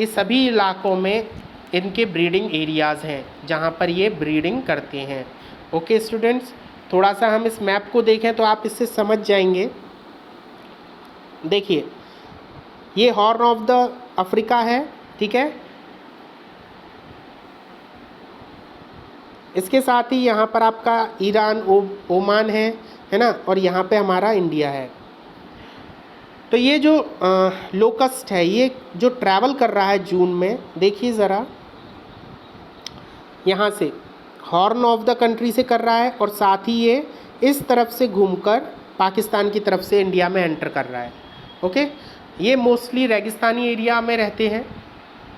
सभी इलाकों में इनके ब्रीडिंग एरियाज़ हैं जहाँ पर ये ब्रीडिंग करते हैं। ओके स्टूडेंट्स, थोड़ा सा हम इस मैप को देखें तो आप इससे समझ जाएंगे। देखिए ये हॉर्न ऑफ द अफ्रीका है, ठीक है। इसके साथ ही यहाँ पर आपका ईरान, ओमान है ना, और यहाँ पे हमारा इंडिया है। तो ये जो लोकस्ट है ये जो ट्रैवल कर रहा है जून में, देखिए ज़रा यहाँ से हॉर्न ऑफ द कंट्री से कर रहा है और साथ ही ये इस तरफ से घूमकर पाकिस्तान की तरफ से इंडिया में एंटर कर रहा है। ओके, ये मोस्टली रेगिस्तानी एरिया में रहते हैं,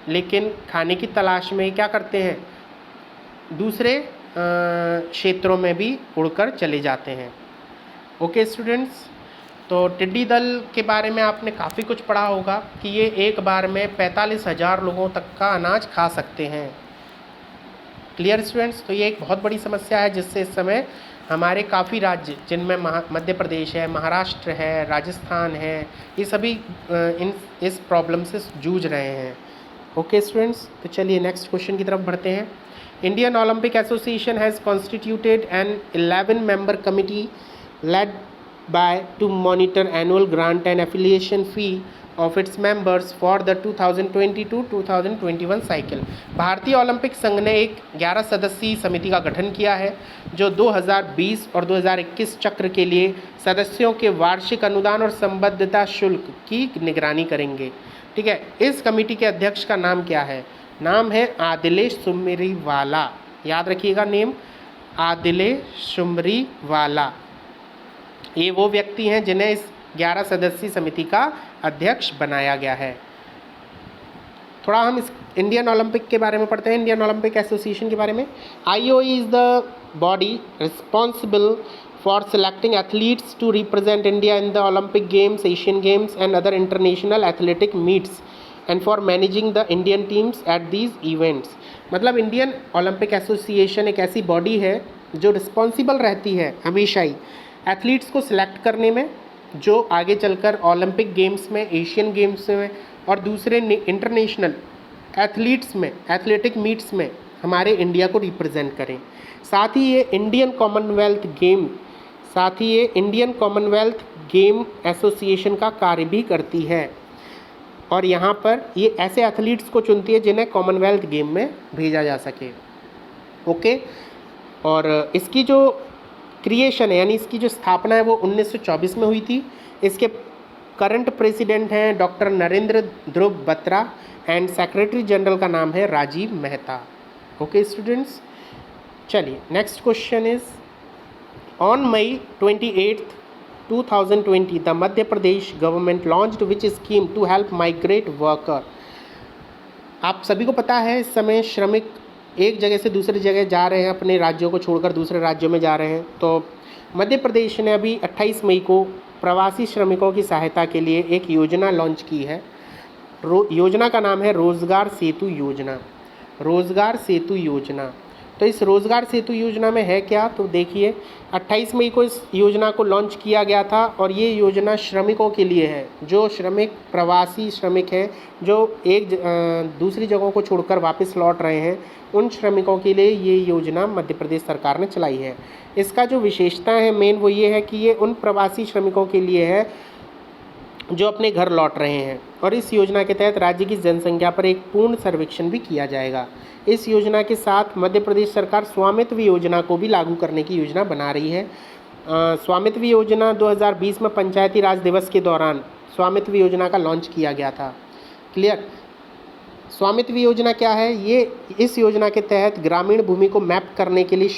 लेकिन खाने की तलाश में क्या करते हैं, दूसरे क्षेत्रों में भी उड़कर चले जाते हैं। ओके स्टूडेंट्स, तो टिड्डी दल के बारे में आपने काफ़ी कुछ पढ़ा होगा कि ये एक बार में 45,000 लोगों तक का अनाज खा सकते हैं। Clear students. तो ये एक बहुत बड़ी समस्या है जिससे इस समय हमारे काफ़ी राज्य, जिनमें मध्य प्रदेश है, महाराष्ट्र है, राजस्थान है, ये सभी इस प्रॉब्लम से जूझ रहे हैं। ओके स्टूडेंट्स, तो चलिए नेक्स्ट क्वेश्चन की तरफ बढ़ते हैं। Indian Olympic Association has constituted an 11 member committee led by to monitor annual grant and affiliation fee of its members for the 2022-2021 cycle. भारतीय ओलंपिक संघ ने एक 11 सदस्यीय समिति का गठन किया है जो 2020 और 2021 चक्र के लिए सदस्यों के वार्षिक अनुदान और संबद्धता शुल्क की निगरानी करेंगे। ठीक है, इस कमेटी के अध्यक्ष का नाम क्या है? नाम है आदिले सुमरीवाला। याद रखिएगा नेम, आदिले सुमरीवाला। ये वो व्यक्ति हैं जिन्हें इस 11 सदस्यीय समिति का अध्यक्ष बनाया गया है। थोड़ा हम इस इंडियन ओलंपिक के बारे में पढ़ते हैं, इंडियन ओलंपिक एसोसिएशन के बारे में। IOE is the body responsible for selecting athletes to represent India in the Olympic games, Asian games and other international athletic meets and for managing the Indian teams at these events. मतलब Indian Olympic Association एक ऐसी body है जो responsible रहती है हमेशा ही athletes को select करने में, जो आगे चलकर ओलंपिक गेम्स में, एशियन गेम्स में और दूसरे इंटरनेशनल एथलीट्स में, एथलेटिक मीट्स में हमारे इंडिया को रिप्रेजेंट करें। साथ ही ये इंडियन कॉमनवेल्थ गेम एसोसिएशन का कार्य भी करती है और यहाँ पर ये ऐसे एथलीट्स को चुनती है जिन्हें कॉमनवेल्थ गेम में भेजा जा सके। ओके, और इसकी जो क्रिएशन है यानी इसकी जो स्थापना है वो 1924 में हुई थी। इसके करंट प्रेसिडेंट हैं doctor Narendra Dhruv Batra and secretary general का नाम है राजीव मेहता। ओके स्टूडेंट्स, चलिए next question is on May 28, 2020 the Madhya Pradesh government launched which scheme to help migrate worker. आप सभी को पता है इस समय श्रमिक एक जगह से दूसरी जगह जा रहे हैं, अपने राज्यों को छोड़कर दूसरे राज्यों में जा रहे हैं। तो मध्य प्रदेश ने अभी 28 मई को प्रवासी श्रमिकों की सहायता के लिए एक योजना लॉन्च की है। योजना का नाम है रोज़गार सेतु योजना। रोज़गार सेतु योजना। तो इस रोज़गार सेतु योजना में है क्या? तो देखिए 28 मई को इस योजना को लॉन्च किया गया था और ये योजना श्रमिकों के लिए है, जो श्रमिक प्रवासी श्रमिक हैं, जो दूसरी जगहों को छोड़कर वापस लौट रहे हैं, उन श्रमिकों के लिए ये योजना मध्य प्रदेश सरकार ने चलाई है। इसका जो विशेषता है मेन वो ये है कि ये उन प्रवासी श्रमिकों के लिए है जो अपने घर लौट रहे हैं और इस योजना के तहत राज्य की जनसंख्या पर एक पूर्ण सर्वेक्षण भी किया जाएगा। इस योजना के साथ मध्य प्रदेश सरकार स्वामित्व योजना को भी लागू करने की योजना बना रही है। स्वामित्व योजना 2020 में पंचायती राज दिवस के दौरान स्वामित्व योजना का लॉन्च किया गया था। क्लियर? स्वामित्व योजना क्या है? ये इस योजना के तहत ग्रामीण भूमि को मैप करने के लिए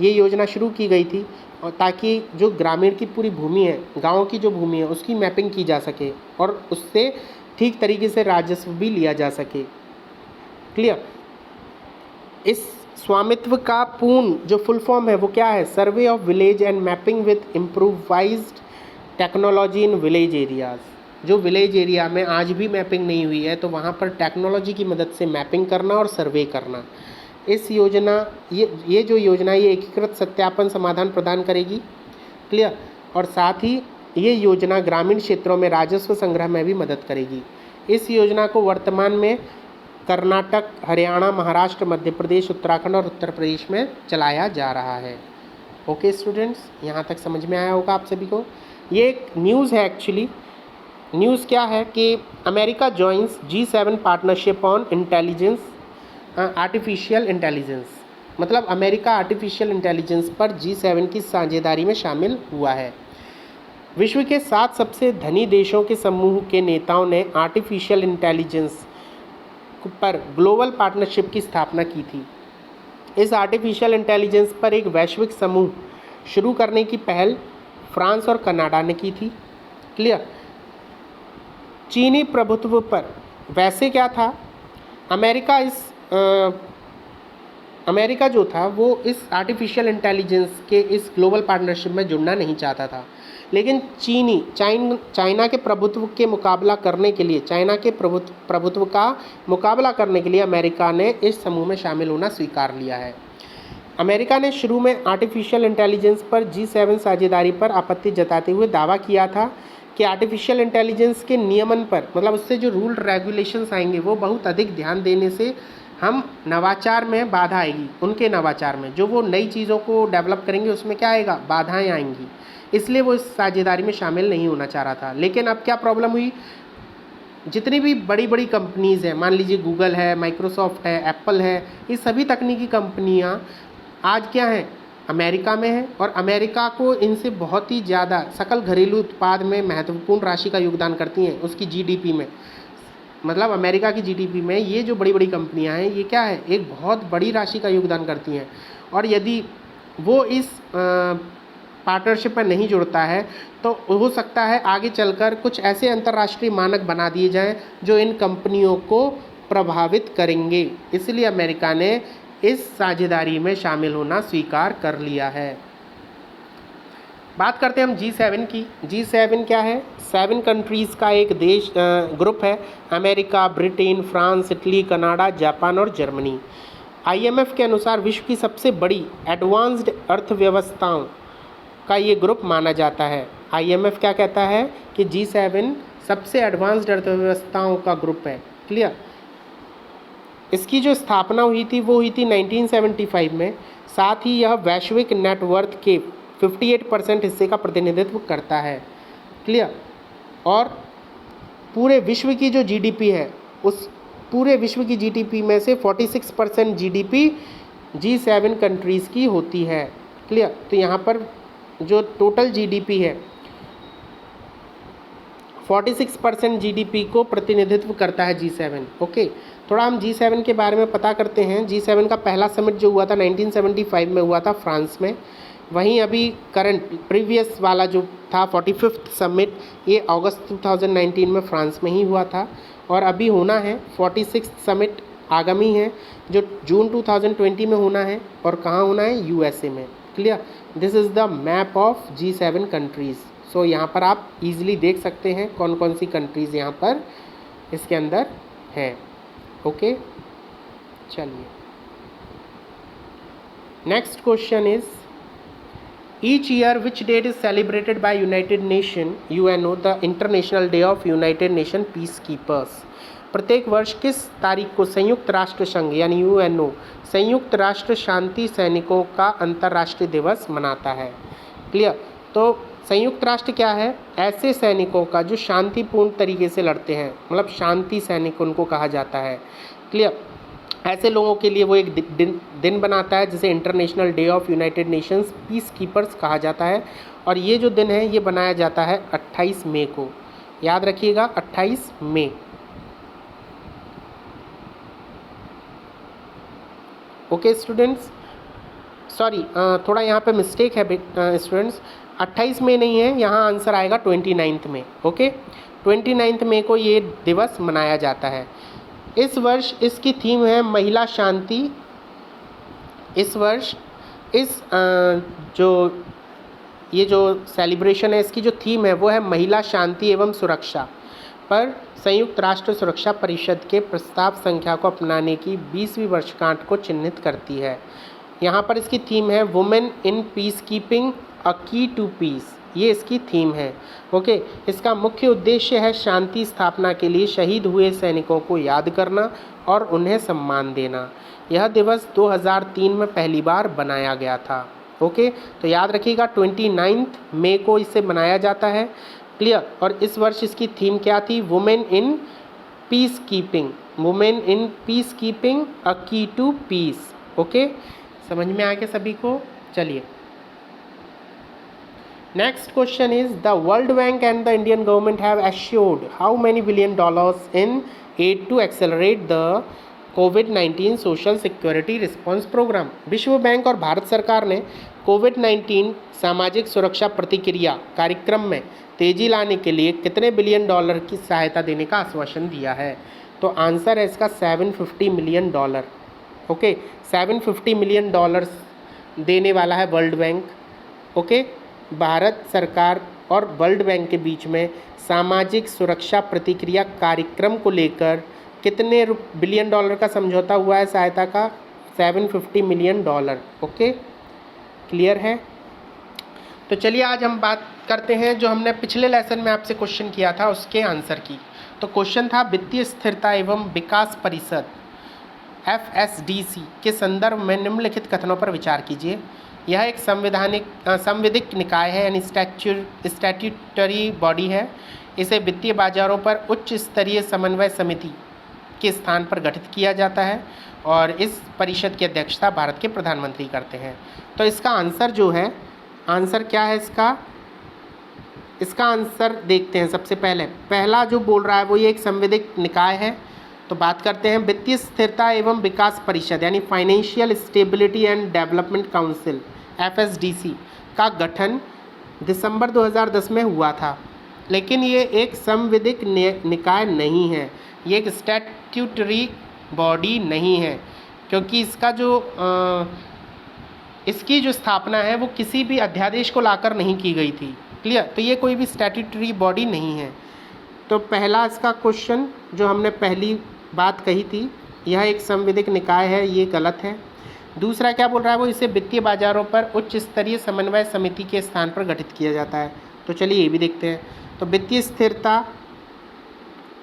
ये योजना शुरू की गई थी और ताकि जो ग्रामीण की पूरी भूमि है, गांव की जो भूमि है, उसकी मैपिंग की जा सके और उससे ठीक तरीके से राजस्व भी लिया जा सके। क्लियर? इस स्वामित्व का पूर्ण जो फुल फॉर्म है वो क्या है? Survey of village and mapping with improvised technology in village areas. जो विलेज एरिया में आज भी मैपिंग नहीं हुई है तो वहाँ पर टेक्नोलॉजी की मदद से मैपिंग करना और सर्वे करना। इस योजना ये जो योजना ये एकीकृत सत्यापन समाधान प्रदान करेगी। क्लियर? और साथ ही ये योजना ग्रामीण क्षेत्रों में राजस्व संग्रह में भी मदद करेगी। इस योजना को वर्तमान में कर्नाटक, हरियाणा, महाराष्ट्र, मध्य प्रदेश, उत्तराखंड और उत्तर प्रदेश में चलाया जा रहा है। ओके स्टूडेंट्स, यहाँ तक समझ में आया होगा आप सभी को। ये एक न्यूज़ है एक्चुअली। न्यूज़ क्या है कि America joins G7 partnership on intelligence, artificial intelligence. मतलब अमेरिका आर्टिफिशियल इंटेलिजेंस पर G7 की साझेदारी में शामिल हुआ है। विश्व के 7 सबसे धनी देशों के समूह के नेताओं ने आर्टिफिशियल इंटेलिजेंस पर ग्लोबल पार्टनरशिप की स्थापना की थी। इस आर्टिफिशियल इंटेलिजेंस पर एक वैश्विक समूह शुरू करने की पहल फ्रांस और कनाडा ने की थी। क्लियर? चीनी प्रभुत्व पर वैसे क्या था, अमेरिका जो था वो इस आर्टिफिशियल इंटेलिजेंस के इस ग्लोबल पार्टनरशिप में जुड़ना नहीं चाहता था, लेकिन चाइना के प्रभुत्व के मुकाबला करने के लिए, चाइना के प्रभुत्व का मुकाबला करने के लिए अमेरिका ने इस समूह में शामिल होना स्वीकार लिया है। अमेरिका ने शुरू में आर्टिफिशियल इंटेलिजेंस पर G7 साझेदारी पर आपत्ति जताते हुए दावा किया था कि आर्टिफिशियल इंटेलिजेंस के नियमन पर, मतलब उससे जो रूल रेगुलेशंस आएंगे वो बहुत अधिक ध्यान देने से हम नवाचार में बाधा आएगी। उनके नवाचार में जो वो नई चीज़ों को डेवलप करेंगे उसमें क्या आएगा? बाधाएं आएंगी। इसलिए वो इस साझेदारी में शामिल नहीं होना चाह रहा था। लेकिन अब क्या प्रॉब्लम हुई? जितनी भी बड़ी बड़ी कंपनीज़ हैं, मान लीजिए गूगल है, माइक्रोसॉफ्ट है, एप्पल है, ये सभी तकनीकी कंपनियां आज क्या हैं, अमेरिका में है। और अमेरिका को इनसे बहुत ही ज़्यादा सकल घरेलू उत्पाद में महत्वपूर्ण राशि का योगदान करती हैं, उसकी जीडीपी में। मतलब अमेरिका की जीडीपी में ये जो बड़ी बड़ी कंपनियां हैं, ये क्या है, एक बहुत बड़ी राशि का योगदान करती हैं। और यदि वो इस पार्टनरशिप में नहीं जुड़ता है तो हो सकता है आगे चलकर कुछ ऐसे अंतर्राष्ट्रीय मानक बना दिए जाएं जो इन कंपनियों को प्रभावित करेंगे। इसलिए अमेरिका ने इस साझेदारी में शामिल होना स्वीकार कर लिया है। बात करते हैं हम G7 की। G7 क्या है? 7 कंट्रीज़ का एक देश ग्रुप है। America, Britain, France, Italy, Canada, Japan और जर्मनी। IMF के अनुसार विश्व की सबसे बड़ी एडवांस्ड अर्थव्यवस्थाओं का ये ग्रुप माना जाता है। IMF क्या कहता है कि G7 सबसे एडवांस्ड अर्थव्यवस्थाओं का ग्रुप है। क्लियर? इसकी जो स्थापना हुई थी वो हुई थी 1975 में। साथ ही यह वैश्विक नेटवर्थ के 58% हिस्से का प्रतिनिधित्व करता है। क्लियर? और पूरे विश्व की जो जीडीपी है, उस पूरे विश्व की जीडीपी में से 46% जीडीपी G7 कंट्रीज़ की होती है। क्लियर? तो यहाँ पर जो टोटल जीडीपी है 46% जीडीपी को प्रतिनिधित्व करता है G7। ओके, थोड़ा हम G7 के बारे में पता करते हैं। G7 का पहला समिट जो हुआ था 1975 में हुआ था फ्रांस में। वहीं अभी करंट प्रीवियस वाला जो था 45th समिट, ये अगस्त 2019 में फ्रांस में ही हुआ था। और अभी होना है 46th समिट आगामी है जो जून 2020 में होना है। और कहाँ होना है? USA में। Clear? This is the map of G7 countries. So यहाँ पर आप इजीली देख सकते हैं कौन कौन सी कंट्रीज़ यहाँ पर इसके अंदर हैं। ओके, चलिए next question is each year which date is celebrated by United Nation UNO the international day of United Nation peace keepers. प्रत्येक वर्ष किस तारीख को संयुक्त राष्ट्र संघ यानी UNO संयुक्त राष्ट्र शांति सैनिकों का अंतर्राष्ट्रीय दिवस मनाता है? क्लियर? तो संयुक्त राष्ट्र क्या है? ऐसे सैनिकों का जो शांतिपूर्ण तरीके से लड़ते हैं, मतलब शांति सैनिक उनको कहा जाता है। क्लियर? ऐसे लोगों के लिए वो एक दिन बनाता है जिसे international day of United Nations peace keepers कहा जाता है। और ये जो दिन है ये बनाया जाता है 28 मई को। याद रखिएगा, 28 मई। ओके स्टूडेंट्स, सॉरी थोड़ा यहाँ पे मिस्टेक है स्टूडेंट्स, 28 मई नहीं है, यहाँ आंसर आएगा 29 में। ओके, 29 मई को ये दिवस मनाया जाता है। इस वर्ष इसकी थीम है महिला शांति। इस वर्ष ये जो सेलिब्रेशन है इसकी जो थीम है वो है महिला शांति एवं सुरक्षा पर संयुक्त राष्ट्र सुरक्षा परिषद के प्रस्ताव संख्या को अपनाने की 20वीं वर्षगांठ को चिन्हित करती है। यहाँ पर इसकी थीम है women in peace keeping a की टू पीस, ये इसकी थीम है। ओके, इसका मुख्य उद्देश्य है शांति स्थापना के लिए शहीद हुए सैनिकों को याद करना और उन्हें सम्मान देना। यह दिवस 2003 में पहली बार बनाया गया था। ओके, तो याद रखिएगा 29 मई को इसे मनाया जाता है। क्लियर? और इस वर्ष इसकी थीम क्या थी? Women in peace keeping, women in peace keeping a की टू पीस। ओके, समझ में आ गया सभी को? चलिए next question is the world bank and the Indian government have assured how many $billion in aid to accelerate the कोविड-19 social security response program. विश्व बैंक और भारत सरकार ने कोविड-19 सामाजिक सुरक्षा प्रतिक्रिया कार्यक्रम में तेजी लाने के लिए कितने $billion की सहायता देने का आश्वासन दिया है? तो आंसर है इसका $750 मिलियन। ओके, $750 मिलियन देने वाला है वर्ल्ड बैंक। ओके, भारत सरकार और वर्ल्ड बैंक के बीच में सामाजिक सुरक्षा प्रतिक्रिया कार्यक्रम को लेकर कितने $billion का समझौता हुआ है सहायता का? $750 मिलियन। ओके, क्लियर है? तो चलिए आज हम बात करते हैं जो हमने पिछले लेसन में आपसे क्वेश्चन किया था उसके आंसर की। तो क्वेश्चन था वित्तीय स्थिरता एवं विकास परिषद FSDC के संदर्भ में निम्नलिखित कथनों पर विचार कीजिए। यह एक संवैधानिक संवैधिक निकाय है यानी स्टैट्यूटरी बॉडी है। इसे वित्तीय बाजारों पर उच्च स्तरीय समन्वय समिति के स्थान पर गठित किया जाता है और इस परिषद की अध्यक्षता भारत के प्रधानमंत्री करते हैं। तो इसका आंसर जो है, आंसर क्या है इसका आंसर देखते हैं। सबसे पहला जो बोल रहा है वो ये एक संवैधानिक निकाय है। तो बात करते हैं वित्तीय स्थिरता एवं विकास परिषद यानी financial stability and development council FSDC का गठन दिसंबर 2010 में हुआ था, लेकिन ये एक संवैधानिक निकाय नहीं है, ये एक स्टैट्यूटरी बॉडी नहीं है, क्योंकि इसकी जो स्थापना है वो किसी भी अध्यादेश को लाकर नहीं की गई थी। क्लियर? तो ये कोई भी स्टैट्यूटरी बॉडी नहीं है। तो पहला इसका क्वेश्चन जो हमने पहली बात कही थी, यह एक संवैधानिक निकाय है, ये गलत है। दूसरा क्या बोल रहा है वो, इसे वित्तीय बाजारों पर उच्च स्तरीय समन्वय समिति के स्थान पर गठित किया जाता है। तो चलिए ये भी देखते हैं। तो वित्तीय स्थिरता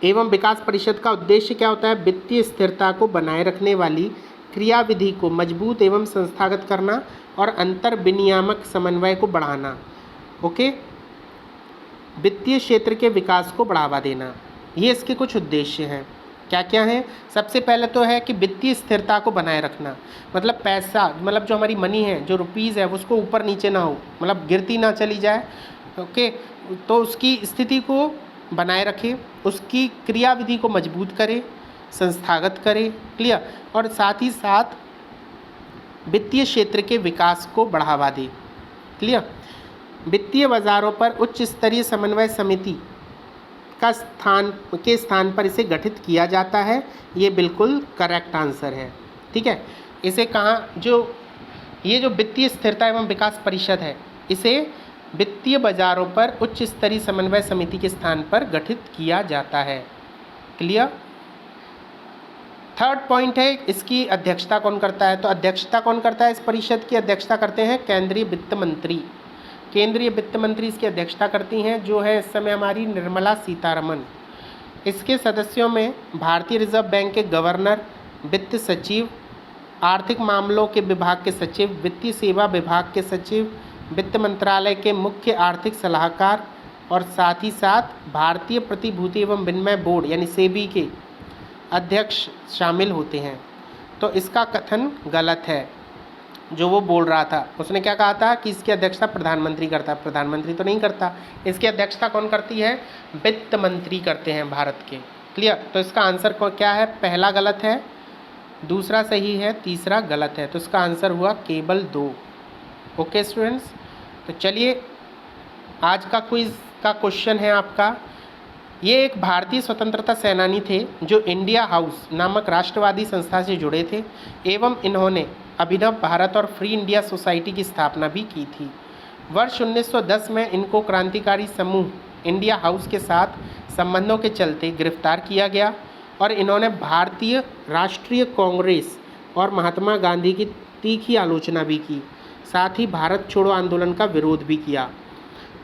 एवं विकास परिषद का उद्देश्य क्या होता है? वित्तीय स्थिरता को बनाए रखने वाली क्रियाविधि को मजबूत एवं संस्थागत करना और अंतर विनियामक समन्वय को बढ़ाना। ओके, वित्तीय क्षेत्र के विकास को बढ़ावा देना, ये इसके कुछ उद्देश्य हैं। क्या क्या हैं? सबसे पहले तो है कि वित्तीय स्थिरता को बनाए रखना, मतलब पैसा, मतलब जो हमारी मनी है, जो रुपीज़ है, उसको ऊपर नीचे ना हो, मतलब गिरती ना चली जाए। ओके, तो उसकी स्थिति को बनाए रखे, उसकी क्रियाविधि को मजबूत करे, संस्थागत करे। क्लियर? और साथ ही साथ वित्तीय क्षेत्र के विकास को बढ़ावा दे। क्लियर? वित्तीय बाजारों पर उच्च स्तरीय समन्वय समिति का स्थान पर इसे गठित किया जाता है, ये बिल्कुल करेक्ट आंसर है। ठीक है, इसे कहाँ, ये जो वित्तीय स्थिरता एवं विकास परिषद है, इसे वित्तीय बाजारों पर उच्च स्तरीय समन्वय समिति के स्थान पर गठित किया जाता है। क्लियर? थर्ड पॉइंट है, इसकी अध्यक्षता कौन करता है? तो अध्यक्षता कौन करता है? इस परिषद की अध्यक्षता करते हैं केंद्रीय वित्त मंत्री। केंद्रीय वित्त मंत्री इसकी अध्यक्षता करती हैं, जो है इस समय हमारी निर्मला सीतारमन। इसके सदस्यों में भारतीय रिजर्व बैंक के गवर्नर, वित्त सचिव, आर्थिक मामलों के विभाग के सचिव, वित्तीय सेवा विभाग के सचिव, वित्त मंत्रालय के मुख्य आर्थिक सलाहकार और साथ ही साथ भारतीय प्रतिभूति एवं विनिमय बोर्ड यानी सेबी के अध्यक्ष शामिल होते हैं। तो इसका कथन गलत है जो वो बोल रहा था। उसने क्या कहा था कि इसकी अध्यक्षता प्रधानमंत्री करता है। प्रधानमंत्री तो नहीं करता, इसकी अध्यक्षता कौन करती है? वित्त मंत्री करते हैं भारत के। क्लियर? तो इसका आंसर क्या है? पहला गलत है, दूसरा सही है, तीसरा गलत है। तो इसका आंसर हुआ केवल 2। ओके स्टूडेंट्स, तो चलिए आज का क्विज का क्वेश्चन है आपका। ये एक भारतीय स्वतंत्रता सेनानी थे जो इंडिया हाउस नामक राष्ट्रवादी संस्था से जुड़े थे एवं इन्होंने अभिनव भारत और फ्री इंडिया सोसाइटी की स्थापना भी की थी। वर्ष 1910 में इनको क्रांतिकारी समूह इंडिया हाउस के साथ संबंधों के चलते गिरफ्तार किया गया और इन्होंने भारतीय राष्ट्रीय कांग्रेस और महात्मा गांधी की तीखी आलोचना भी की, साथ ही भारत छोड़ो आंदोलन का विरोध भी किया।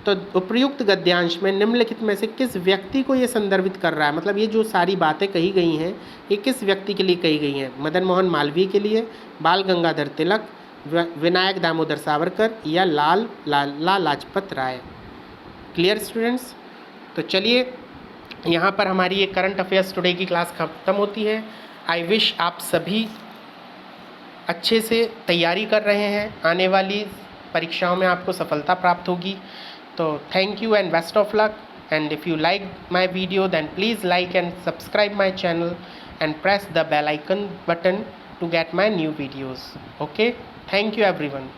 तो उपयुक्त गद्यांश में निम्नलिखित में से किस व्यक्ति को ये संदर्भित कर रहा है? मतलब ये जो सारी बातें कही गई हैं ये किस व्यक्ति के लिए कही गई हैं? मदन मोहन मालवीय के लिए, बाल गंगाधर तिलक, विनायक दामोदर सावरकर या लाला लाजपत राय। Clear students? तो चलिए यहाँ पर हमारी ये करंट अफेयर्स टुडे की क्लास ख़त्म होती है। आई विश आप सभी अच्छे से तैयारी कर रहे हैं, आने वाली परीक्षाओं में आपको सफलता प्राप्त होगी। तो thank you and best of luck, and if you like my video then please like and subscribe my channel and press the bell icon button to get my new videos. Okay, thank you everyone.